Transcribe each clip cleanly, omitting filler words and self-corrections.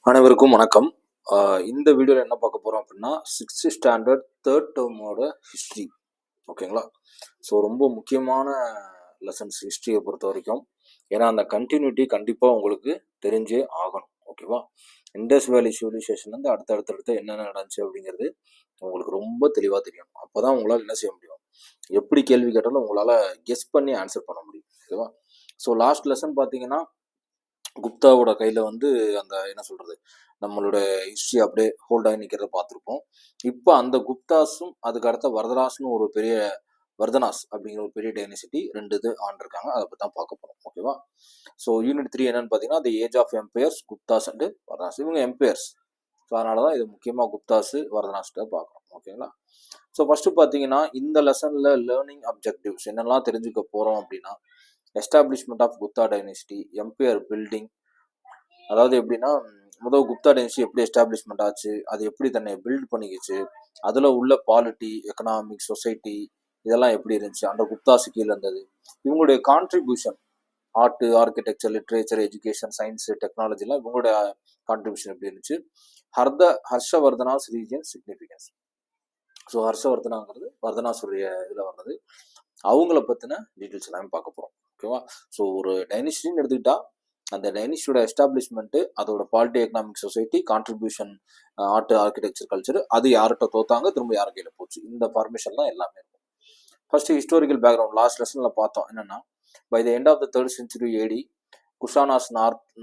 அனைவருக்கும் வணக்கம். இந்த வீடியோவில் என்ன பார்க்க போகிறோம் அப்படின்னா, 6th ஸ்டாண்டர்ட் 3rd டேர்மோட ஹிஸ்ட்ரி. ஓகேங்களா? ஸோ ரொம்ப முக்கியமான லெசன்ஸ் ஹிஸ்ட்ரியை பொறுத்த வரைக்கும். ஏன்னா அந்த கண்டினியூட்டி கண்டிப்பாக உங்களுக்கு தெரிஞ்சே ஆகணும். ஓகேவா? இண்டஸ் வேலி சிவிலைசேஷன்லேருந்து அடுத்தடுத்து என்னென்ன நடந்துச்சு அப்படிங்கிறது உங்களுக்கு ரொம்ப தெளிவாக தெரியணும். அப்போ தான் உங்களால் என்ன செய்ய முடியும், எப்படி கேள்வி கேட்டாலும் உங்களால் கெஸ் பண்ணி ஆன்சர் பண்ண முடியும். ஓகேவா? ஸோ லாஸ்ட் லெசன் பார்த்தீங்கன்னா, குப்தாவோட கையில் வந்து அந்த என்ன சொல்கிறது, நம்மளோட ஹிஸ்ட்ரி அப்படியே ஹோல்ட் ஆகி நிற்கிறத பார்த்துருப்போம். இப்போ அந்த குப்தாஸும் அதுக்கு அடுத்த வர்தராஸ்னு ஒரு பெரிய வர்தனாஸ் அப்படிங்கிற ஒரு பெரிய டைனசிட்டி 2 இது ஆண்டிருக்காங்க. அதை பற்றி தான் பார்க்க போகிறோம். ஓகேவா? ஸோ யூனிட் 3 என்னன்னு பார்த்தீங்கன்னா, the age of empires Guptas and Vardhanas. இவங்க எம்பையர்ஸ். ஸோ அதனால தான் இது முக்கியமாக குப்தாஸு வர்தனாஸ்ட்டை பார்க்குறோம். ஓகேங்களா? ஸோ ஃபஸ்ட்டு பார்த்தீங்கன்னா, இந்த லெசனில் லேர்னிங் அப்ஜெக்டிவ்ஸ் என்னெல்லாம் தெரிஞ்சுக்க போகிறோம் அப்படின்னா, establishment of Gupta dynasty, empire building. அதாவது எப்படின்னா, முதல் குப்தா டைனஸ்டி எப்படி எஸ்டாப்ளிஷ்மெண்ட் ஆச்சு, அது எப்படி தன்னை பில்ட் பண்ணிக்கிச்சு, அதில் உள்ள பாலிட்டி, எக்கனாமிக், சொசைட்டி இதெல்லாம் எப்படி இருந்துச்சு, அந்த குப்தாஸு கீழே இருந்தது, இவங்களுடைய contribution art, architecture, literature, education, science, டெக்னாலஜிலாம் இவங்களுடைய கான்ட்ரிபியூஷன் எப்படி இருந்துச்சு. ஹர்ஷவர்தனாஸ் ரீஜன் சிக்னிஃபிகன்ஸ். ஸோ ஹர்ஷவர்தனாங்கிறது வர்தனாஸுடைய இதில் வர்றது. அவங்கள பற்றின டீட்டெயில்ஸ் எல்லாமே பார்க்க போகிறோம். ஓகேவா? ஸோ ஒரு டைனஸ்டின்னு எடுத்துக்கிட்டா அந்த டைனஸ்டியோட எஸ்டாப்ளிஷ்மெண்ட்டு, அதோட polity, economic, society, contribution, art, architecture, culture, அது யார்கிட்ட தோத்தாங்க, திரும்ப யார் கையில் போச்சு, இந்த ஃபார்மேஷன் தான் எல்லாமே இருக்கும். ஃபர்ஸ்ட் ஹிஸ்டாரிக்கல் பேக்ரவுண்ட் லாஸ்ட் லெசனில் பார்த்தோம். என்னன்னா, by the end of the 3rd century AD Kushanas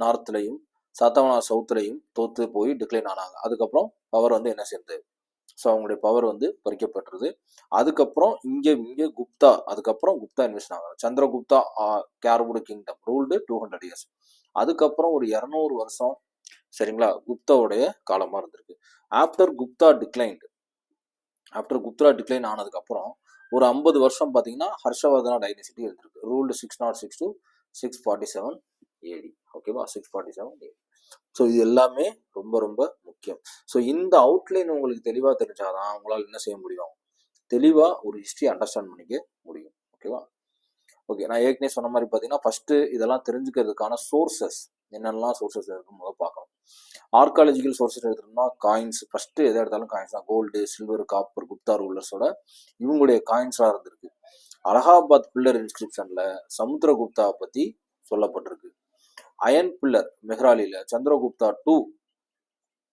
நார்த்லையும் சத்தவனா சவுத்துலையும் தோத்து போய் டிக்ளைன் ஆனாங்க. அதுக்கப்புறம் பவர் வந்து என்ன சேர்ந்து, ஸோ அவங்களுடைய பவர் வந்து பறிக்கப்பட்டுருது. அதுக்கப்புறம் இங்கே குப்தா, அதுக்கப்புறம் குப்தா இன்வெஸ்ட் ஆனாங்க. Chandragupta carved kingdom ruled 200 years. அதுக்கப்புறம் ஒரு 200 வருஷம் சரிங்களா குப்தாவுடைய காலமாக இருந்திருக்கு. ஆஃப்டர் குப்தா டிக்ளைன் ஆனதுக்கப்புறம் ஒரு 50 வருஷம் பார்த்தீங்கன்னா ஹர்ஷவர்தனா டைனசிட்டி இருந்திருக்கு. Ruled 606 to 647 AD. ஓகேவா? 647 AD. ஸோ இது எல்லாமே ரொம்ப ரொம்ப முக்கியம். ஸோ இந்த அவுட்லைன் உங்களுக்கு தெளிவாக தெரிஞ்சாதான் உங்களால் என்ன செய்ய முடியும், தெளிவாக ஒரு ஹிஸ்ட்ரி அண்டர்ஸ்டாண்ட் பண்ணிக்க முடியும். ஓகேவா? ஓகே, நான் ஏற்கனவே சொன்ன மாதிரி பார்த்தீங்கன்னா, ஃபஸ்ட்டு இதெல்லாம் தெரிஞ்சுக்கிறதுக்கான சோர்சஸ் என்னென்னலாம் சோர்சஸ் இருக்கும் போது பார்க்கணும். ஆர்காலஜிக்கல் சோர்சஸ் எடுத்துட்டோம்னா காயின்ஸ். ஃபஸ்ட்டு எதை எடுத்தாலும் காயின்ஸ் தான். கோல்டு, சில்வர், காப்பர், குப்தா ரூலர்ஸோட இவங்களுடைய காயின்ஸாக இருந்திருக்கு. அலகாபாத் பில்லர் இன்ஸ்கிரிப்ஷனில் சமுத்திரகுப்தா பற்றி சொல்லப்பட்டிருக்கு. அயன் பில்லர் மெஹ்ராலியில் சந்திரகுப்தா 2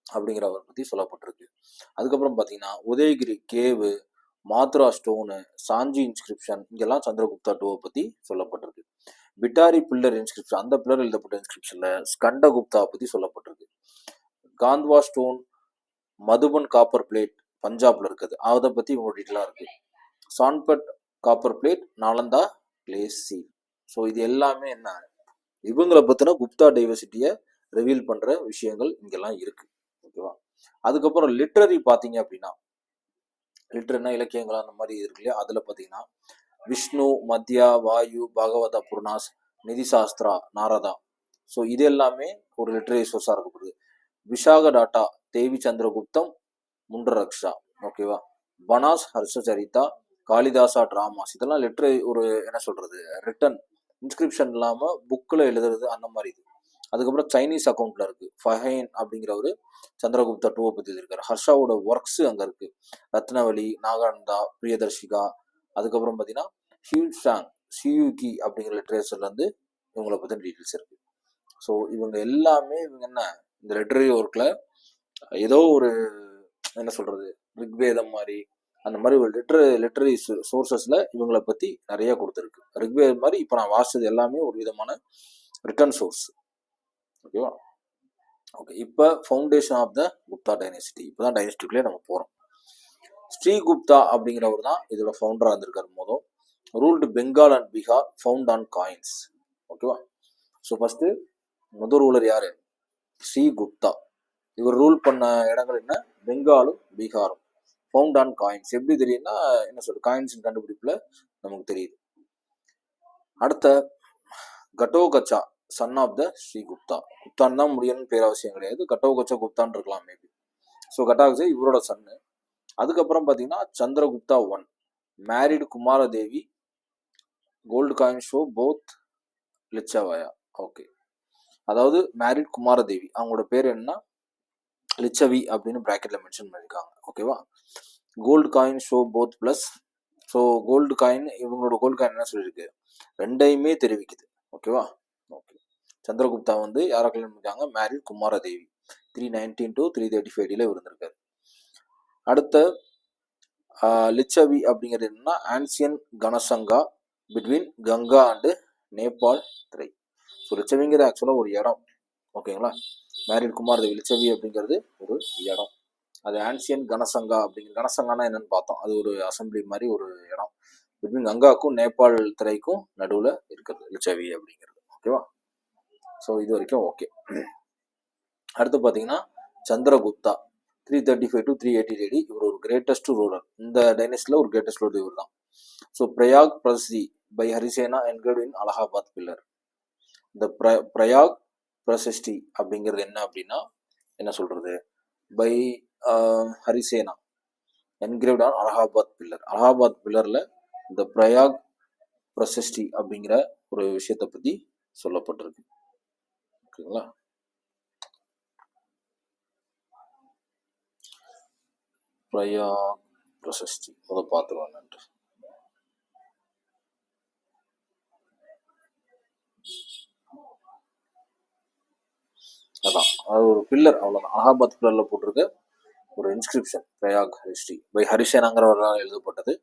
அப்படிங்கிறவர் பற்றி சொல்லப்பட்டிருக்கு. அதுக்கப்புறம் பார்த்தீங்கன்னா Udayagiri cave, Mathura stone, Sanchi inscription, இங்கெல்லாம் சந்திரகுப்தா 2 பற்றி சொல்லப்பட்டிருக்கு. பிட்டாரி பில்லர் இன்ஸ்கிரிப்ஷன், அந்த பில்லர் எழுதப்பட்ட இன்ஸ்கிரிப்ஷனில் ஸ்கண்டகுப்தா பற்றி சொல்லப்பட்டிருக்கு. Khandwa stone, Madhuban copper plate பஞ்சாப்ல இருக்குது, அதை பற்றி இவங்க டீட்டெயிலாக இருக்கு. Sonpat copper plate, Nalanda clay seal. So இது எல்லாமே என்ன, இவங்களை பற்றின குப்தா டைவர்சிட்டியை ரிவீல் பண்ணுற விஷயங்கள் இங்கெல்லாம் இருக்கு. ஓகேவா? அதுக்கப்புறம் லிட்ரரி பார்த்தீங்க அப்படின்னா, லிட்ரரினா இலக்கியங்கள் அந்த மாதிரி இருக்கு இல்லையா, அதில் பார்த்தீங்கன்னா விஷ்ணு, மத்யா, வாயு, பாகவதா புர்னாஸ், நிதி சாஸ்திரா, நாரதா. ஸோ இது எல்லாமே ஒரு லிட்ரரி சோர்ஸாக இருக்கப்படுது. விஷாக டாட்டா, தேவி சந்திரகுப்தம், முண்டரக்ஷா. ஓகேவா? பனாஸ் ஹர்ஷச்சரிதா, காளிதாசா டிராமாஸ், இதெல்லாம் லிட்ரரி ஒரு என்ன சொல்றது, ரிட்டன் இன்ஸ்கிரிப்ஷன் இல்லாமல் புக்கில் எழுதுறது அந்த மாதிரி இது. அதுக்கப்புறம் சைனீஸ் அக்கௌண்ட்ல இருக்கு. ஃபஹைன் அப்படிங்கிறவரு சந்திரகுப்தா 2 பற்றி இருக்காரு. ஹர்ஷாவோட ஒர்க்ஸ் அங்கே இருக்கு. ரத்னவலி, நாகானந்தா, பிரியதர்ஷிகா. அதுக்கப்புறம் பார்த்தீங்கன்னா ஹியூசாங், சியூகி அப்படிங்கிற லிட்ரேச்சர்ல இருந்து இவங்களை பற்றின டீட்டெயில்ஸ் இருக்கு. ஸோ இவங்க எல்லாமே இவங்க என்ன, இந்த லிட்ரரி ஒர்க்ல ஏதோ ஒரு என்ன சொல்றது, ரிக்வேதம் மாதிரி அந்த மாதிரி ஒரு லிட்ரரி சோர்சஸ்ல இவங்களை பத்தி நிறைய கொடுத்துருக்கு. ரிக்வேதம் மாதிரி இப்போ நான் வாசிச்சது எல்லாமே ஒரு விதமான ரிட்டர்ன் சோர்ஸ். ஓகேவா? ஓகே, இப்போ foundation of the Gupta dynasty. இப்போதான் டைனசிட்டிக்குள்ளே நம்ம போகிறோம். ஸ்ரீகுப்தா அப்படிங்கிறவர் தான் இதோட ஃபவுண்டராக இருந்திருக்காரு. மொதல் ruled Bengal and Bihar, found on coins. ஓகேவா? ஸோ ஃபர்ஸ்ட் முதல் ரூலர் யாரு, ஸ்ரீகுப்தா. இவர் ரூல் பண்ண இடங்கள் என்ன, பெங்காலும் பீகாரும். ஃபவுண்ட் ஆன் காயின்ஸ் எப்படி தெரியும்னா, என்ன சொல்றது, காயின்ஸ் கண்டுபிடிப்புல நமக்கு தெரியுது. அடுத்த கட்டோகச்சா, சன் ஆஃப் த ஸ்ரீகுப்தா. குப்தான் தான் முடியணும்னு பேரவசியம் கிடையாது, கட்டோகச்சா குப்தான் இருக்கலாம் மேபி. ஸோ கட்டாகச்சா இவரோட சன்னு. அதுக்கப்புறம் பார்த்தீங்கன்னா Chandragupta 1 married Kumaradevi. Gold coin show both Licchavi. Okay, அதாவது மேரிட் குமாரதேவி, அவங்களோட பேர் என்னன்னா லிச்சவி அப்படின்னு ப்ராக்கெட்ல மென்ஷன் பண்ணியிருக்காங்க. ஓகேவா? Gold coin show both plus. So gold coin, இவங்களோட கோல்டு காயின் என்ன சொல்லியிருக்கு, ரெண்டையுமே தெரிவிக்குது. ஓகேவா? ஓகே. சந்திரகுப்தா வந்து யாரை கல்யாணம் பண்ணிருக்காங்க, மேரிட் குமாரதேவி. 319 to 335 இருந்திருக்காரு. அடுத்த லிச்சவி அப்படிங்கிறது என்னன்னா ancient ganasangha between Ganga and Nepal Terai. So லிச்சவிங்கிறது ஆக்சுவலாக ஒரு இடம். ஓகேங்களா? மேரிட் குமாரதேவி, லிச்சவி அப்படிங்கிறது ஒரு இடம். அது ஆன்சியன் கனசங்கா அப்படிங்கிற, கனசங்கானா என்னன்னு பார்த்தோம், அது ஒரு அசம்பிளி மாதிரி ஒரு இடம். பிட்வீன் கங்காவுக்கும் நேபாள் திரைக்கும் நடுவில் இருக்கிறது லிச்சவி அப்படிங்கிறது. ஓகேவா? ஸோ இது வரைக்கும் ஓகே. அடுத்து பார்த்தீங்கன்னா சந்திரகுப்தா 335 to 380 இவர் ஒரு கிரேட்டஸ்ட் ரூலர். இந்த டைனஸ்டியில் ஒரு கிரேட்டஸ்ட் ரூலர் இவர் தான். So Prayag Prashasti by Harisena engraved in Allahabad pillar. இந்த பிரயாக் பிரசிஸ்டி அப்படிங்கிறது என்ன அப்படின்னா, என்ன சொல்றது, by Harisena engraved on Allahabad pillar. Allahabad பில்லர்ல இந்த பிரயாக் பிரசிஸ்டி அப்படிங்கிற ஒரு விஷயத்தை பத்தி சொல்லப்பட்டிருக்கு. ஓகேங்களா? பிரயாக் பிரசிஸ்டி முதல் பார்த்துருவாங்க. அதான், அது ஒரு பில்லர், அவ்வளோதான். அலகாபாத் பில்லர்ல போட்டிருக்க ஒரு இன்ஸ்கிரிப்ஷன், பிரயாக் ஹிஸ்ட்ரி பை ஹரிசேனாங்கிறவரால் எழுதப்பட்டது.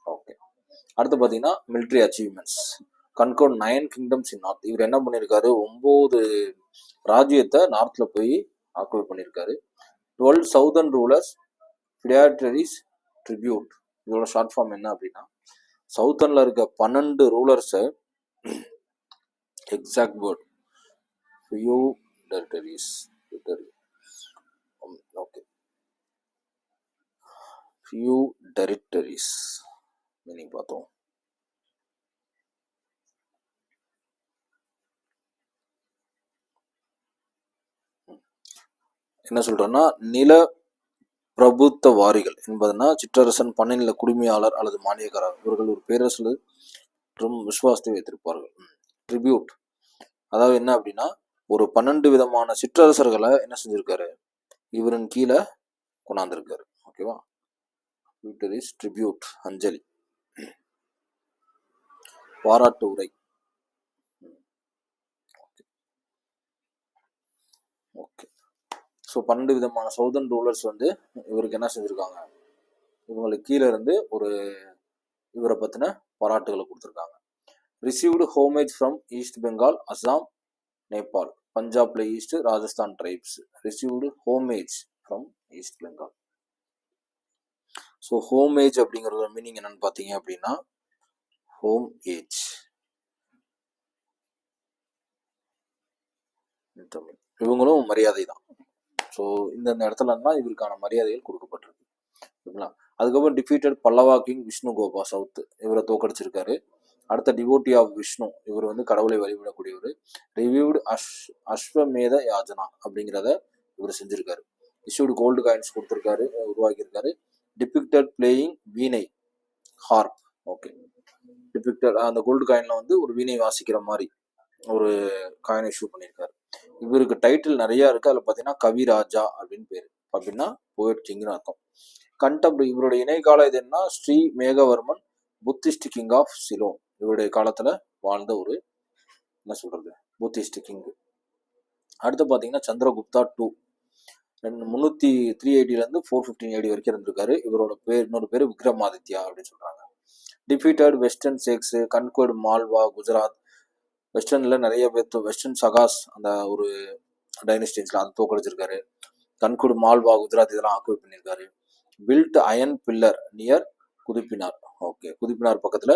ஓகே. அடுத்து பார்த்தீங்கன்னா military achievements. கன்கோர்ட் 9 kingdoms in north. இவர் என்ன பண்ணியிருக்காரு, 9 ராஜ்யத்தை நார்த்தில் போய் ஆக்குபை பண்ணியிருக்காரு. 12 சவுதர்ன் ரூலர்ஸ் ஃபிடாட்டரிஸ் ட்ரிபியூட். இதோட ஷார்ட் ஃபார்ம் என்ன அப்படின்னா, சவுத்தர்னில் இருக்க 12 ரூலர்ஸை, எக்ஸாக்ட் வேர்ட் ஃபியூடரிஸ், ஓகே, ஃபியூடரிட்டரிஸ் மீனிங் பார்த்தோம். என்ன சொல்றோம்னா, நில பிரபுத்த வாரிகள் என்பதுனா சிற்றரசன், பண்ணைநில குடிமையாளர் அல்லது மானியக்காரர், இவர்கள் ஒரு பேரரசு மற்றும் விசுவாசத்தை வைத்திருப்பார்கள். ட்ரிபியூட் அதாவது என்ன அப்படின்னா, ஒரு 12 விதமான சிற்றரசர்களை என்ன செஞ்சிருக்காரு, இவரின் கீழே கொண்டாந்துருக்காரு. ஓகேவா? ட்ரிபியூட், அஞ்சலி, பாராட்டு உரை. ஓகே. ஸோ 12 விதமான சவுதர்ன் ரூலர்ஸ் வந்து இவருக்கு என்ன செஞ்சுருக்காங்க, இவங்களுக்கு கீழே இருந்து ஒரு இவரை பற்றின பாராட்டுகளை கொடுத்துருக்காங்க. Received homage from east Bengal, Assam, Nepal, பஞ்சாப்ல east, Rajasthan tribes. Received homage from east Bengal. So homage அப்படிங்கிறத மீனிங் என்னன்னு பார்த்தீங்க அப்படின்னா, ஹோம் ஏஜ் தமிழ், இவங்களும் மரியாதை தான். ஸோ இந்த இடத்துல தான் இவருக்கான மரியாதைகள் கொடுக்கப்பட்டிருக்கு. ஓகேங்களா? அதுக்கப்புறம் டிஃபீட்டட் பல்லவா கிங் விஷ்ணு கோபா சவுத், இவரை தோக்கடிச்சிருக்காரு. அடுத்த டிவோட்டி ஆஃப் விஷ்ணு, இவர் வந்து கடவுளை வழிபடக்கூடியவர். ரிவியூடு அஸ்வமேத யாஜனா அப்படிங்கிறத இவர் செஞ்சிருக்காரு. இஷ்யூடு கோல்டு காயின்ஸ் கொடுத்துருக்காரு, உருவாக்கியிருக்காரு. டிபிக்டட் பிளேயிங் வீணை, ஹார்ப். ஓகே. டிபிக்டட் அந்த கோல்டு காயின்ல வந்து ஒரு வீணை வாசிக்கிற மாதிரி ஒரு காயின் இஷ்யூ பண்ணியிருக்காரு. இவருக்கு டைட்டில் நிறைய இருக்கு. அதில் பார்த்தீங்கன்னா கவிராஜா அப்படின்னு பேரு, அப்படின்னா போயட் கிங்னு அர்த்தம். கண்டெம்ப்ட், இவருடைய இணைக்கால இது என்ன, Shri Meghavarman Buddhist king of Ceylon. இவருடைய காலத்துல வாழ்ந்த ஒரு என்ன சொல்றது புத்திஸ்ட் கிங். அடுத்து பார்த்தீங்கன்னா சந்திரகுப்தா 2, 380 415 AD வரைக்கும் இருந்திருக்காரு. இவரோட பேர், இன்னொரு பேர் விக்ரமாதித்யா அப்படின்னு சொல்றாங்க. Defeated western Shakas, conquered Malwa, Gujarat. வெஸ்டர்ன்ல நிறைய பேர், வெஸ்டர்ன் சகாஸ் அந்த ஒரு டைனஸ்டிஸ்ல அதை தோக்கடிச்சிருக்காரு. கன்கோர்டு மால்வா, குஜராத் இதெல்லாம் ஆக்குபை பண்ணியிருக்காரு. Built iron pillar near Qutub Minar. Okay, Qutub Minar பக்கத்துல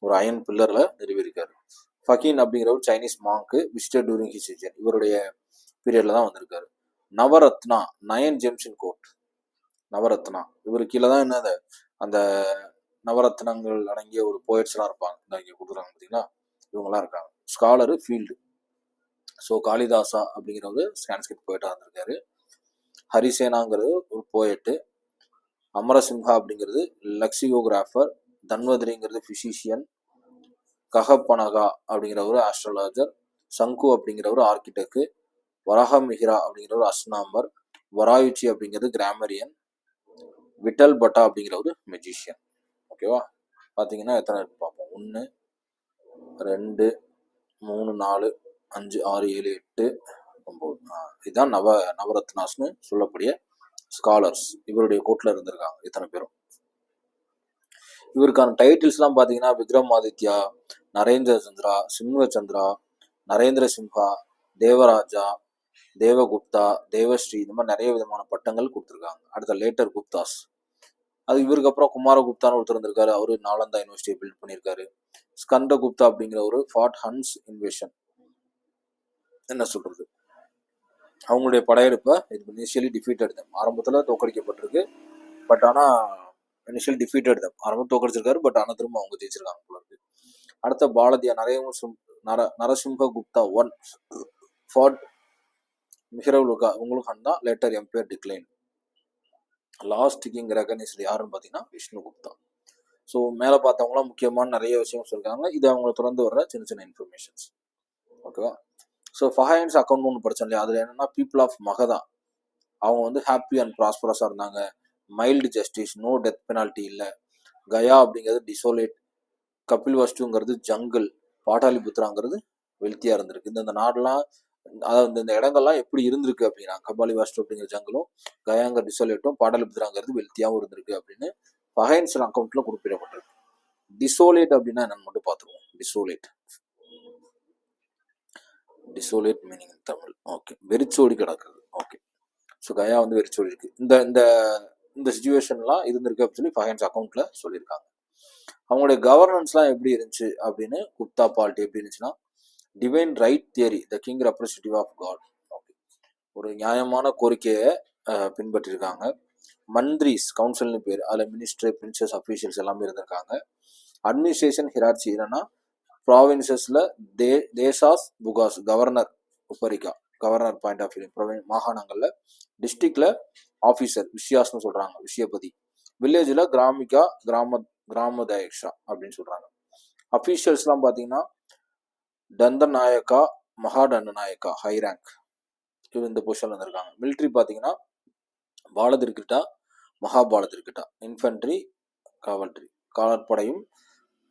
ஒரு அயன் பில்லர்ல நிறுவியிருக்காரு. ஃபகீன் அப்படிங்கிறவர் Chinese monk, visited during his season, இவருடைய பீரியட்ல தான் வந்திருக்காரு. Navaratna 9 gems in court. Navaratna இவரு கீழே தான் என்னது, அந்த நவரத்னங்கள் அடங்கிய ஒரு போயட்ஸ் எல்லாம் இருப்பாங்க. இங்கே கொடுக்குறாங்க பார்த்தீங்களா, இவங்கெல்லாம் இருக்காங்க. Scholar field. ஸோ காளிதாசா அப்படிங்கிறவர் சான்ஸ்கிரிட் போயிட்டா இருந்திருக்காரு. ஹரிசேனாங்கிறது ஒரு போயட்டு. அமரசிம்ஹா அப்படிங்கிறது லெக்சிகோகிராஃபர். தன்வதிரிங்கிறது பிசிஷியன். கஹப்பனகா அப்படிங்கிற ஒரு ஆஸ்ட்ராலஜர். சங்கு அப்படிங்கிற ஒரு ஆர்கிடெக்ட். வரஹமிஹிரா அப்படிங்கிற ஒரு அஸ்னாம்பர். வராயுச்சி அப்படிங்கிறது கிராமரியன், விட்டல் பட்டா அப்படிங்கிற ஒரு மெஜிஷியன். ஓகேவா? பார்த்தீங்கன்னா எத்தனை இருக்கு பார்ப்போம். 1 2 3 4 5 6 7 8 9. இதுதான் நவரத்னாஸ்னு சொல்லக்கூடிய ஸ்காலர்ஸ் இவருடைய கோட்ல இருந்திருக்காங்க இத்தனை பேரும். இவருக்கான டைட்டில்ஸ்லாம் பார்த்தீங்கன்னா விக்ரமாதித்யா, நரேந்திர சந்திரா, சிம்ஹச்சந்திரா, நரேந்திர சிம்ஹா, தேவராஜா, தேவகுப்தா, தேவஸ்ரீ, இந்த மாதிரி நிறைய விதமான பட்டங்கள் கொடுத்துருக்காங்க. அடுத்த லேட்டர் குப்தாஸ். அது இவருக்கு அப்புறம் குமாரகுப்தான்னு ஒருத்தர் இருந்திருக்காரு. அவரு நாலந்தா யூனிவர்சிட்டியை பில்ட் பண்ணியிருக்காரு. ஸ்கந்தகுப்தா அப்படிங்கிற ஒரு ஃபார்ட் ஹன்ஸ் இன்வேஷன், என்ன சொல்றது, அவங்களுடைய படையெடுப்பை இனிஷியலி டிஃபீட்டட் தம், ஆரம்பத்தில் தோக்கடிக்கப்பட்டிருக்கு. பட் ஆனால் இனிஷியல் டிஃபீட்டட் தம், ஆரம்பம் தோக்கடிச்சிருக்காரு. பட் ஆனால் திரும்ப அவங்க ஜெயிச்சிருக்காங்க போல இருக்கு. அடுத்த பாலதியா நரசிம்ஹ குப்தா ஒன் ஃபார்ட் மிஹரவுலுகா உங்களுக்கான் தான் later empire decline. Last king recognised யாருன்னு பார்த்தீங்கன்னா விஷ்ணு குப்தா. ஸோ மேலே பார்த்தவங்களாம் முக்கியமான நிறைய விஷயம் சொல்லியிருக்காங்க. இது அவங்கள தொடர்ந்து வர்ற சின்ன சின்ன இன்ஃபர்மேஷன்ஸ். ஓகேவா? ஸோ ஃபஹைன்ஸ் அக்கௌண்ட் ஒன்று படித்தோம் இல்லையா, அதில் என்னன்னா பீப்புள் ஆஃப் மகதா அவங்க வந்து ஹாப்பி அண்ட் ப்ராஸ்பரஸாக இருந்தாங்க. Mild justice, no death penalty இல்லை. கயா அப்படிங்கிறது டிசோலேட், கபில் வஸ்துங்கிறது ஜங்கிள், பாட்டாலிபுத்ராங்கிறது வெல்த்தியாக இருந்திருக்கு. இந்த நாடெல்லாம், அதாவது இந்த இடங்கள்லாம் எப்படி இருந்திருக்கு அப்படின்னா கபாலி வாஸ்து அப்படிங்கிற ஜங்கிளும், கயாங்க டிசோலேட்டும், பாடலிபுத்ராங்கிறது வெல்த்தியாகவும் இருந்திருக்கு அப்படின்னு ஃபஹைன்ஸ் அக்கௌண்ட்ல குறிப்பிடப்பட்டிருக்கு. டிசோலேட் அப்படின்னா என்னன்னு மட்டும் பார்த்துருவோம். டிசோலேட் மீனிங் தமிழ். ஓகே, வெறிச்சோடி கிடக்குது. ஓகே, ஸோ கயா வந்து வெறிச்சோடி இருக்கு. இந்த இந்த இந்த சுச்சுவேஷன்லாம் இருந்திருக்கு அப்படின்னு சொல்லி ஃபஹைன்ஸ் அக்கௌண்ட்ல சொல்லியிருக்காங்க. அவங்களுடைய கவர்னன்ஸ்லாம் எப்படி இருந்துச்சு அப்படின்னு குப்தா பால்ட்டி எப்படி இருந்துச்சுன்னா divine right theory, the king representative of God. Okay, ஒரு நியாயமான கோரிக்கையை பின்பற்றிருக்காங்க. மந்திரிஸ் கவுன்சில்னு பேர், அதில் மினிஸ்டர், பிரின்சஸ், அஃபீஷியல்ஸ் எல்லாமே இருந்திருக்காங்க. அட்மினிஸ்ட்ரேஷன் ஹிரார்ச்சி என்னன்னா ப்ராவின்சஸ்ல தேசாஸ் புகாஸ், governor uparika, governor point of view, மாகாணங்கள்ல, டிஸ்ட்ரிக்ட்ல ஆஃபீஸர் விஷயாஸ்னு சொல்றாங்க, விஷயபதி, வில்லேஜில் கிராமிகா, கிராமதயக்ஷா அப்படின்னு சொல்றாங்க. அஃபீஷியல்ஸ்லாம் பார்த்தீங்கன்னா தண்டநாயக்கா, மகாதண்டநாயக்கா, ஹை ரேங்க், இவர் இந்த பொசிஷன்ல இருந்திருக்காங்க. மிலிட்ரி பார்த்தீங்கன்னா பாலதிர்கிட்டா, மகாபாலதிர்கிட்டா, இன்ஃபென்ட்ரி, காவல்ட்ரி, காலாட்படையும்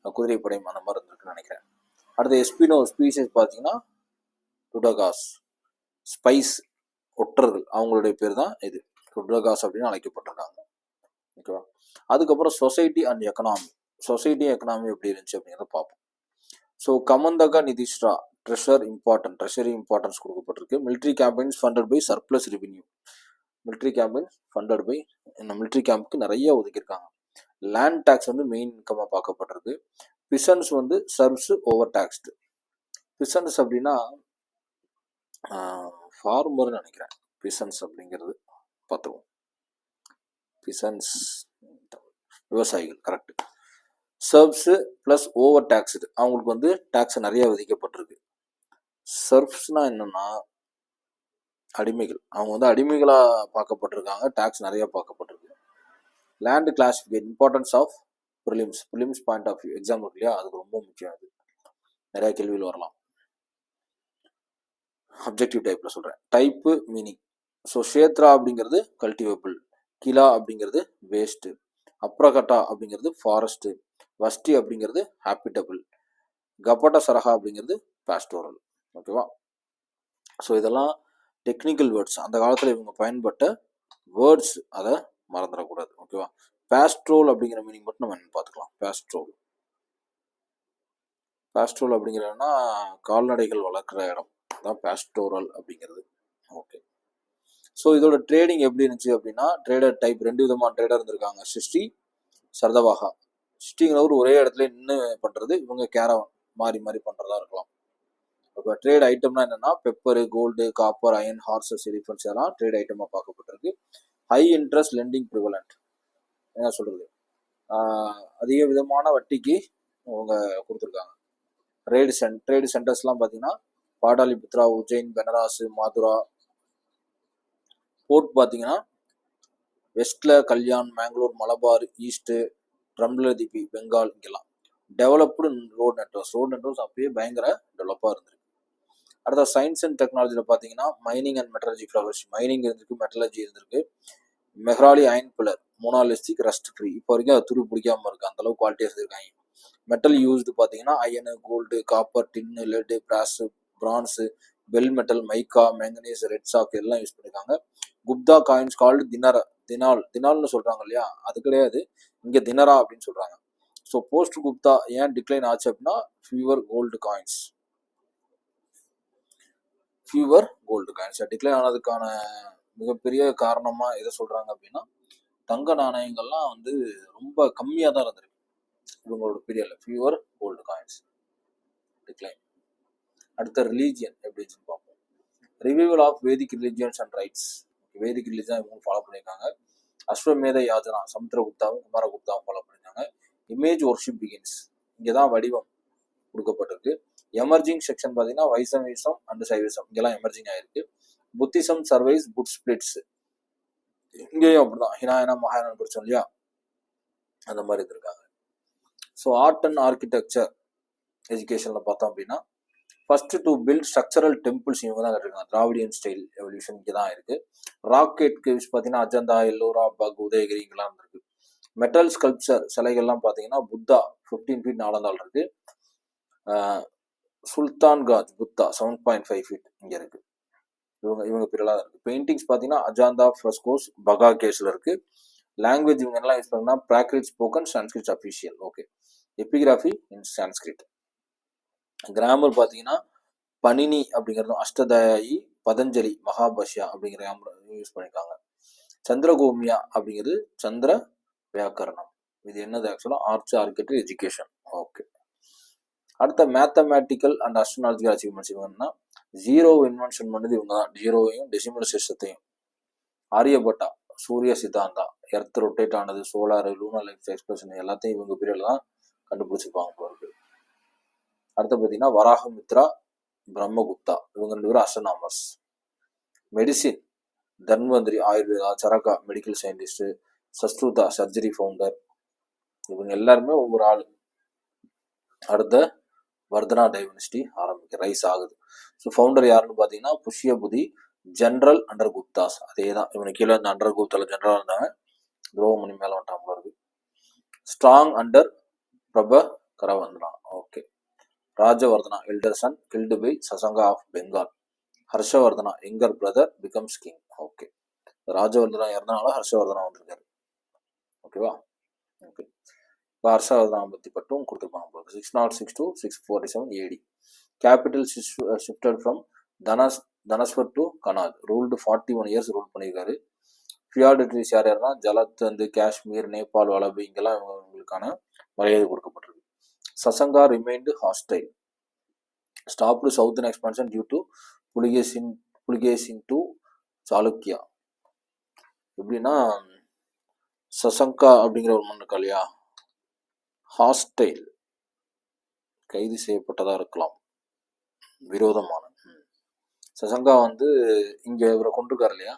குதிரைப்படையும் அந்த மாதிரி இருந்திருக்குன்னு நினைக்கிறேன். அடுத்த எஸ்பினோ ஸ்பீஷஸ் பார்த்தீங்கன்னா டுடகாஸ், ஸ்பைஸ் ஒற்றர்கள், அவங்களுடைய பேர் தான் இது டுடகாஸ் அப்படின்னு அழைக்கப்பட்டிருக்காங்க. ஓகேவா? அதுக்கப்புறம் society and economy. Society economy எப்படி இருந்துச்சு அப்படிங்கிறத பார்ப்போம். So Kamandaka Nitisara treasury importance கொடுக்கப்பட்டிருக்கு. Military campaigns funded by surplus revenue. Military campaigns funded by, military கேம்புக்கு நிறைய ஒதுக்கியிருக்காங்க. லேண்ட் டேக்ஸ் வந்து மெயின் இன்கமாக பார்க்கப்பட்டிருக்கு. பிசன்ஸ் வந்து சர்வ்ஸ் ஓவர் டேக்ஸ்டு. பிசன்ஸ் அப்படின்னா ஃபார்மர்னு நினைக்கிறேன். பிசன்ஸ் அப்படிங்கிறது பார்த்துருவோம். பிசன்ஸ் விவசாயிகள், கரெக்ட். சர்வ்ஸ் பிளஸ் ஓவர் டேக்ஸ்டு, அவங்களுக்கு வந்து டேக்ஸ் நிறைய விதிக்கப்பட்டிருக்கு. சர்வ்ஸ்னா என்னன்னா அடிமைகள், அவங்க வந்து அடிமைகளா பார்க்கப்பட்டிருக்காங்க, டேக்ஸ் நிறைய பார்க்கப்பட்டிருக்கு. Land classification, importance of prelims point of view, exam இருக்கு இல்லையா, அதுக்கு ரொம்ப முக்கியம். அது நிறைய கேள்விகள் வரலாம். அப்ஜெக்டிவ் டைப்ல சொல்றேன். Type, meaning. ஸோ ஷேத்ரா அப்படிங்கிறது கல்டிவேபிள், கிலா அப்படிங்கிறது வேஸ்ட், அப்ரகட்டா அப்படிங்கிறது ஃபாரஸ்ட், வஸ்டி அப்படிங்கிறது ஹாபிட்டபிள், கபட்ட சரஹா அப்படிங்கிறது பாஸ்டோரல். ஓகேவா? ஸோ இதெல்லாம் டெக்னிக்கல் வேர்ட்ஸ், அந்த காலத்தில் இவங்க பயன்பட்ட வேர்ட்ஸ், அதை மறந்துடக்கூடாது. ஓகேவா? பாஸ்ட்ரோல் அப்படிங்கிற மீனிங் மட்டும் நம்ம என்ன பார்த்துக்கலாம். பாஸ்ட்ரோல் அப்படிங்கிறதுனா கால்நடைகள் வளர்க்குற இடம் தான் பாஸ்டோரல் அப்படிங்கிறது. ஓகே, ஸோ இதோட ட்ரேடிங் எப்படி இருந்துச்சு அப்படின்னா ட்ரேடர் டைப், 2 விதமான ட்ரேடர் இருந்திருக்காங்க. சிருஷ்டி, சர்தவாகா. சிருஷ்டிங்கிறவர் ஒரே இடத்துல நின்று பண்ணுறது, இவங்க கேரவன் மாறி மாறி பண்ணுறதா இருக்கலாம். இப்போ ட்ரேட் ஐட்டம்னா என்னன்னா pepper, gold, copper, iron, horses, elephants எல்லாம் ட்ரேட் ஐட்டமாக பார்க்கப்பட்டிருக்கு. ஹை இன்ட்ரெஸ்ட் லெண்டிங் ப்ரிவலண்ட், என்ன சொல்றது, அதிக விதமான வட்டிக்கு அவங்க கொடுத்துருக்காங்க. ட்ரேடு சென்டர்ஸ்லாம் பார்த்தீங்கன்னா பாடாலிபுத்ரா, உஜ்ஜைன், பெனராஸ், மாதுரா. போர்ட் பார்த்தீங்கன்னா வெஸ்ட்ல கல்யாண், மேங்களூர், மலபார், ஈஸ்ட்டு, ட்ரம்லதீபி, பெங்கால், இங்கெல்லாம். டெவலப்டு ரோட் நெட்ஒர்க்ஸ் அப்பயே பயங்கர டெவலப்பாக இருந்திருக்கு. அடுத்த சயின்ஸ் அண்ட் டெக்னாலஜியில் பார்த்தீங்கன்னா mining and metallurgy flowers, mining இருந்திருக்கு, மெட்டலர்ஜி இருந்திருக்கு. Mehrauli iron pillar, monolithic, rust free. இப்போ வரைக்கும் அது துரு பிடிக்காம இருக்கு, அந்த அளவுக்கு குவாலிட்டியாக இருந்திருக்காங்க. மெட்டல் யூஸ்டு பார்த்தீங்கன்னா iron, gold, copper, tin, lead, brass, bronze, bell metal, mica, manganese, red chalk எல்லாம் யூஸ் பண்ணியிருக்காங்க. குப்தா காயின்ஸ் கால்டு தினால்னு சொல்றாங்க இல்லையா, அது கிடையாது, இங்கே தினரா அப்படின்னு சொல்றாங்க. ஸோ போஸ்ட் குப்தா ஏன் டிக்ளைன் ஆச்சு அப்படின்னா ஃபியூவர் கோல்டு காயின்ஸ் டிக்ளைன் ஆனதுக்கான மிகப்பெரிய காரணமா எதை சொல்றாங்க அப்படின்னா தங்க நாணயங்கள்லாம் வந்து ரொம்ப கம்மியாக தான் இருந்திருக்கு இவங்களோட பீரியட்ல. Fewer gold coins decline. அடுத்த ரிலீஜியன் எப்படின்னு பார்ப்போம். Revival of Vedic religions and rites. Vedic religion இவங்க ஃபாலோ பண்ணியிருக்காங்க. அஸ்வமேத யாஜனா சமுத்திரகுப்தாவும் குமாரகுப்தாவும் ஃபாலோ பண்ணியிருக்காங்க. இமேஜ் ஒர்ஷிப் பிகின்ஸ், இங்கே தான் வடிவம் கொடுக்கப்பட்டிருக்கு. எமர்ஜிங் செக்ஷன் பார்த்தீங்கன்னா வைசமிசம் அண்ட் சைவிசம், இங்கெல்லாம் எமர்ஜிங் ஆயிருக்கு. புத்திசம் சர்வைஸ் புட் ஸ்பிளிட்ஸ், இங்கேயும் அப்படிதான் ஹினாயனா மகாயானம் படிச்சோம் இல்லையா, அந்த மாதிரி இருந்திருக்காங்க. ஸோ ஆர்ட் அண்ட் ஆர்கிடெக்சர் எஜுகேஷன்ல பார்த்தோம் அப்படின்னா first to build structural temples இவங்க தான் கட்டிருக்காங்க. திராவிடியன் ஸ்டைல் எவல்யூஷன் இங்கே தான் இருக்கு. ராக்கெட் கேவ்ஸ் பார்த்தீங்கன்னா அஜந்தா, எல்லோரா, பக், உதயகிரி இங்கெல்லாம் இருக்கு. மெட்டல் ஸ்கல்ப்சர் சிலைகள்லாம் பார்த்தீங்கன்னா புத்தா 15 feet நாளந்தாள் இருக்கு. சுல்தான் காஜ் புத்தா 7.5 feet இங்கே இருக்கு. இவங்க பீரியடாக இருக்கு. பெயிண்டிங்ஸ் பார்த்தீங்கன்னா அஜாந்தா, ஃப்ரெஸ்கோஸ், பகா கேஸ்ல இருக்கு. லாங்குவேஜ் இவங்க எல்லாம் யூஸ் பண்ணா Prakrit spoken, Sanskrit official. Okay. Epigraphy in Sanskrit. Grammar பார்த்தீங்கன்னா பனினி அப்படிங்கிறதும், அஷ்டதாயி, பதஞ்சலி, மகாபாஷ்யா அப்படிங்கிற யூஸ் பண்ணியிருக்காங்க. சந்திரகோமியா அப்படிங்கிறது சந்திர வியாக்கரணம். இது என்னது ஆக்சுவலா ஆர்ட்ஸ், ஆர்கிடெக்சர், எஜுகேஷன். ஓகே. அடுத்த மேத்தமேட்டிக்கல் அண்ட் அஸ்ட்ரானாலஜிக்கல் அச்சீவ்மெண்ட்ஸ் இவங்கன்னா ஜீரோ இன்வென்ஷன் பண்ணது இவங்க தான். ஜீரோவையும் டெசிமல் சிஸ்டத்தையும். ஆரியபட்டா சூரிய சித்தாந்தா, எர்த் ரொட்டேட் ஆனது, சோலார், லூனர் லைஃப் எக்ஸ்பிரஷன் எல்லாத்தையும் இவங்க பீரியட்ல தான் கண்டுபிடிச்சிருப்பாங்க போறது. அடுத்து பார்த்தீங்கன்னா வராகமித்ரா, பிரம்மகுப்தா, இவங்க 2 பேரும் astronomers. Medicine Dhanvantari Ayurveda, Charaka medical scientist, Sushruta surgery founder, இவங்க எல்லாருமே ஒவ்வொரு ஆள். அடுத்த வர்தனா டைவனிஸ்டி ரைஸ் ஆகுது. ஸோ ஃபவுண்டர் யாருன்னு பார்த்தீங்கன்னா புஷ்யபுதி, ஜென்ரல் அண்டர் குப்தாஸ். அதே தான், இவனுக்கு கீழே இந்த அண்டர் குப்தால ஜென்ரலாக இருந்தாங்க. துரோகமணி மேலே வந்துட்டாங்க இருக்கு. Strong under Prabhakaravardhana. Okay. Rajyavardhana elder son killed by Shashanka of Bengal. Harshavardhana younger brother becomes king. Okay. Rajyavardhana இறந்தனால ஹர்ஷவர்தனா வந்திருக்காரு. ஓகேவா? ஓகே. இப்போ ஹர்ஷவர்தனா பற்றி பட்டும் கொடுத்துருப்பாங்க. 606 to 647 AD. Capital shifted from Thanesar to Kannauj. Ruled 41 years rule பண்ணியிருக்காரு. ஃபியாடட்ரிஸ் யார் யாருன்னா ஜலத்தந்து, காஷ்மீர், நேபாள், வலபு இங்கெல்லாம் இவங்களுக்கான மரியாதை கொடுக்கப்பட்டிருக்கு. Shashanka remained hostile. Stopped southern expansion due to Pulakeshin two Chalukya. எப்படின்னா சசங்கா அப்படிங்கிற ஒரு மண் இருக்கா இல்லையா, ஹாஸ்டைல் கைது செய்யப்பட்டதா இருக்கலாம், விரோதமான. சசங்கா வந்து இங்க இவரை கொண்டிருக்காரு இல்லையா,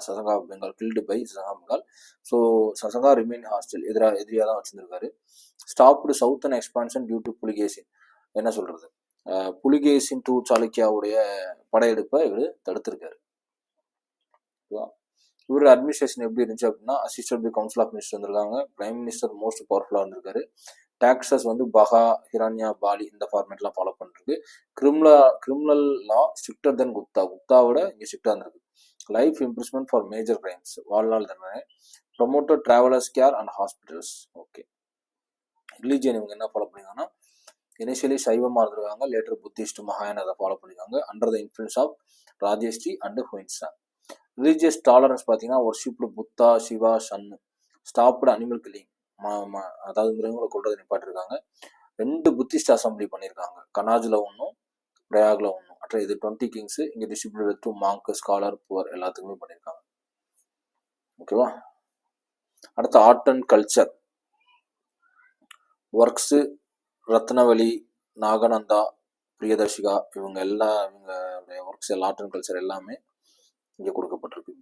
Shashanka Bengal killed by Shashanka Bengal. So Shashanka remain hostile எதிரியாக தான் வச்சிருந்திருக்காரு. Stopped southern expansion due to Pulakeshin. என்ன சொல்றது, புலிகேசின் டு சாளுக்கியாவுடைய படையெடுப்பை இவர் தடுத்திருக்காரு. இவரோட அட்மினிஸ்ட்ரேஷன் எப்படி இருந்துச்சு அப்படின்னா assistant by council of minister வந்திருக்காங்க. பிரைம் மினிஸ்டர் மோஸ்ட் பவர்ஃபுல்லாக இருந்திருக்காரு. டாக்ஸஸ் வந்து பகா, ஹிரான்யா, பாலி இந்த ஃபார்மேட்லாம் ஃபாலோ பண்ணிருக்கு. கிரிமினல் லா ஸ்ட்ரிக்டர் தென் குப்தாவோட இங்கே ஸ்ட்ரிக்டாக இருந்திருக்கு. Life improvement for major crimes, வாழ்நாள் தண்டனை. Promoted travellers care and hospitals. Okay. Religion இவங்க என்ன ஃபாலோ பண்ணிருக்காங்கன்னா இனிஷியலி சைவமாக இருந்திருக்காங்க, லேட்டர் புத்திஸ்ட், மகாயான் அதை ஃபாலோ பண்ணிருக்காங்க under the influence of Rajyashri and Hiuen Tsang. Religious tolerance பார்த்தீங்கன்னா worshipped Buddha, Shiva, sun. Stopped animal killing, அதாவது மிருகங்களை கொள்றதை நிப்பாட்டிருக்காங்க. 2 புத்திஸ்ட் அசம்பிளி பண்ணியிருக்காங்க, கனாஜில் ஒன்றும் பிரயாக்ல ஒன்றும். இது 20 கிங்ஸ் இங்கே distributed to monk, scholar, poor எல்லாத்துக்குமே பண்ணியிருக்காங்க. ஓகேவா? அடுத்த art and culture works Ratnavali, Nagananda, Priyadarshika இவங்க ஒர்க்ஸ் ஆர்ட் அண்ட் கல்ச்சர் எல்லாமே இங்கே கொடுக்கப்பட்டிருக்கு.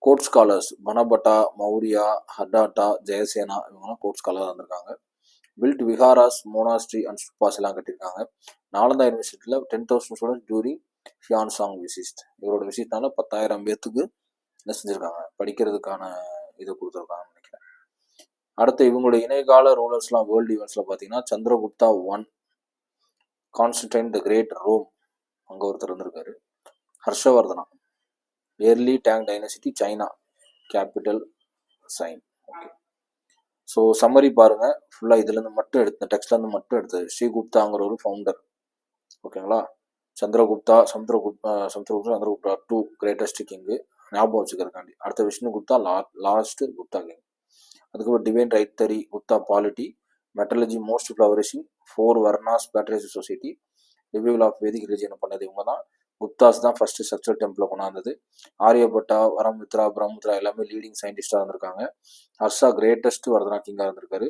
கோட் ஸ்காலர்ஸ் பனபட்டா, மௌரியா, ஹட்டாட்டா, ஜெயசேனா இவங்கெல்லாம் கோட் ஸ்காலராக இருந்திருக்காங்க. பில்ட் விஹாராஸ், மோனாஸ்ட்ரி அண்ட் ஸ்டூபாஸ் எல்லாம் கட்டியிருக்காங்க. நாலந்தா யூனிவர்சிட்டியில் 10,000 ஸ்டூடெண்ட்ஸ் டியூரிங் ஹியான்சாங் விசிட். இவரோட விசிட்னால 10,000 பேர்த்துக்கு என்ன செஞ்சுருக்காங்க, படிக்கிறதுக்கான இதை கொடுத்துருக்காங்கன்னு நினைக்கிறேன். அடுத்து இவங்களுடைய இணையகால ரூலர்ஸ்லாம் வேர்ல்டு ஈவெண்ட்ஸில் பார்த்தீங்கன்னா Chandragupta 1, Constantine the Great Rome, அங்கே ஒருத்தர் இருந்திருக்காரு. Harshavardhana, early Tang dynasty China, capital Xi'an. Okay, so summary பாருங்க, ஃபுல்லாக இதுலேருந்து மட்டும் எடுத்து டெக்ஸ்ட்லேருந்து மட்டும் எடுத்தது. ஸ்ரீகுப்தாங்கிற ஒரு ஃபவுண்டர். ஓகேங்களா, சந்திரகுப்தா 2 கிரேட்டஸ்ட் கிங்கு ஞாபகம் வச்சுக்கிறதுக்காண்டி. அடுத்த விஷ்ணுகுப்தா லாஸ்ட் குப்தா கிங். அதுக்கப்புறம் டிவைன் ரைட்டரி Gupta polity, metallurgy most flourishing, 4 varnas பேட்ரேஜ் society, revival of Vedic religion பண்ணது இவங்க தான். குப்தாஸ் தான் ஃபர்ஸ்ட் ஸ்ட்ரக்சர் டெம்பிளை கொண்டாந்தது. ஆரியபட்டா, வரமித்ரா, பிரம்மபுத்ரா எல்லாமே லீடிங் சயின்டிஸ்டாக இருந்திருக்காங்க. ஹர்ஷா கிரேட்டஸ்ட் வர்தனா கிங்காக இருந்திருக்காரு.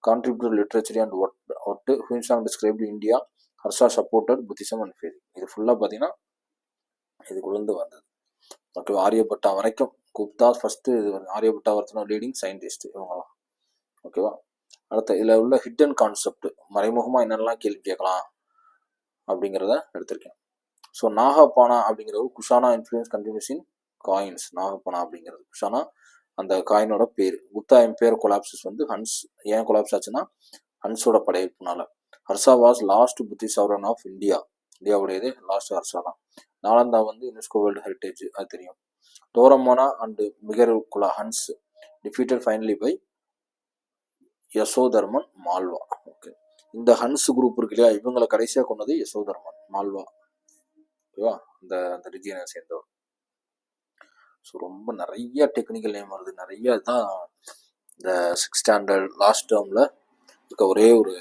கான்ட்ரிபியூட் லிட்ரேச்சர் அண்ட் ஒட் Hiuen Tsang described India. Harsha supported Buddhism and faith. இது ஃபுல்லாக பார்த்தீங்கன்னா இதுக்குள்ளேருந்து வந்தது. ஓகே, ஆரியபட்டா வரைக்கும் குப்தா ஃபர்ஸ்ட் இது ஆரியபட்டா வர்த்தனா லீடிங் சயின்டிஸ்ட் இவங்கலாம். ஓகேவா, அடுத்த இதில் உள்ள ஹிடன் கான்செப்ட், மறைமுகமாக என்னென்னலாம் கேள்வி கேட்கலாம் அப்படிங்கிறத எடுத்திருக்கேன். ஸோ நாகப்பானா அப்படிங்கிறது குஷானா இன்ஃப்ளூயன்ஸ் கண்டினியூஸ் இன் காயின்ஸ். நாகப்பானா அப்படிங்கிறது குஷானா அந்த காயினோட பேர். குப்தா எம்பையர் கொலாப்சஸ் வந்து ஹன்ஸ். ஏன் கொலாப்ஸ் ஆச்சுன்னா ஹன்ஸோட படையெடுப்புனால. Harsha was last Buddhist sovereign of India. இந்தியாவுடையது லாஸ்ட் ஹர்ஷா தான். நாலந்தா வந்து யுனெஸ்கோ வேர்ல்டு ஹெரிட்டேஜ், அது தெரியும். Toramana and Mihirakula Huns defeated finally by Yashodharman Malwa. Okay, இந்த ஹன்ஸ் குரூப் இருக்கு இல்லையா, இவங்களை கடைசியாக கொண்டது யசோதர்மன் மால்வா. ஓகேவா, அந்த அந்த ரிஜியனை சேர்ந்தவர். ஸோ ரொம்ப நிறைய டெக்னிக்கல் நேம் வருது, நிறைய தான் இந்த 6th ஸ்டாண்டர்ட் லாஸ்ட் டேர்மில் இருக்க ஒரே ஒரு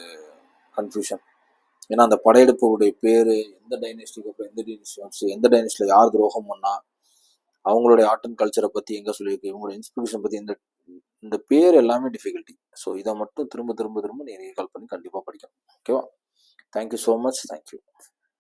கன்ஃபியூஷன். ஏன்னா அந்த படையெடுப்புடைய பேர், எந்த டைனஸ்டிக்கு அப்புறம் எந்த டைனஸ்டி வந்துச்சு, எந்த டைனஸ்டியில் யார் துரோகம் பண்ணா, அவங்களுடைய ஆர்ட் அண்ட் கல்ச்சரை பற்றி எங்கே சொல்லியிருக்கு, இவங்களோட இன்ஸ்பிரேஷன் பற்றி இந்த பேர் எல்லாமே டிஃபிகல்ட்டி. ஸோ இதை மட்டும் திரும்ப திரும்ப திரும்ப நீ ரீகால் பண்ணி கண்டிப்பாக படிக்கணும். ஓகேவா, தேங்க்யூ ஸோ மச், தேங்க்யூ.